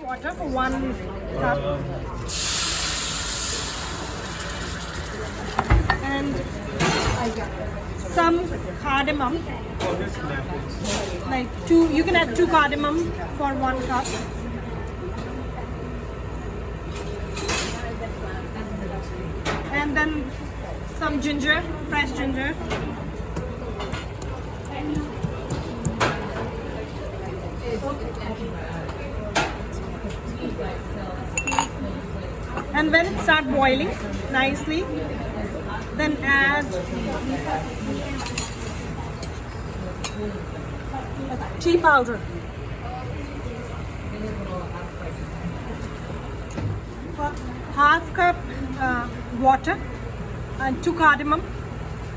Water for 1 cup. And some cardamom. Like you can add 2 cardamom for 1 cup. And then some ginger, fresh ginger. And when it starts boiling nicely, then add tea powder. Half cup water and 2 cardamom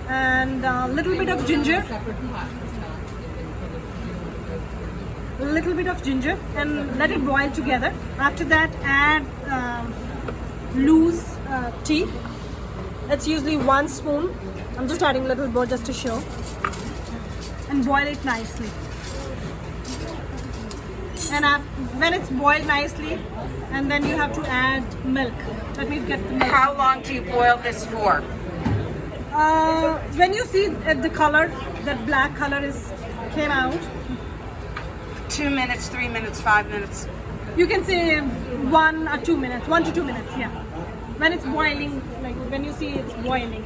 and a little bit of ginger. And let it boil together. After that, add loose tea. It's usually 1 spoon. I'm just adding a little more just to show. And boil it nicely. And when it's boiled nicely, and then you have to add milk. Let me get the milk. How long do you boil this for? When you see the color, that black color came out, 2 minutes, 3 minutes, 5 minutes? you can say 1 or 2 minutes, 1 to 2 minutes, yeah. When it's boiling, like when you see it's boiling.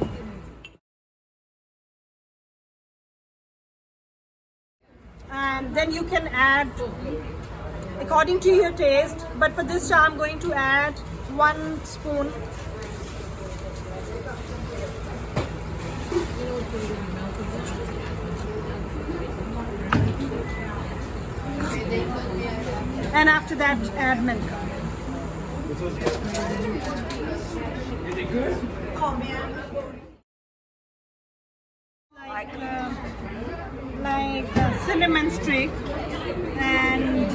And then you can add according to your taste, but for this I'm going to add 1 spoon and after that add milk. Like cinnamon stick and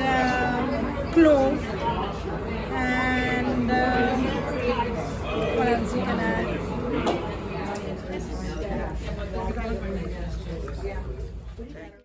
clove and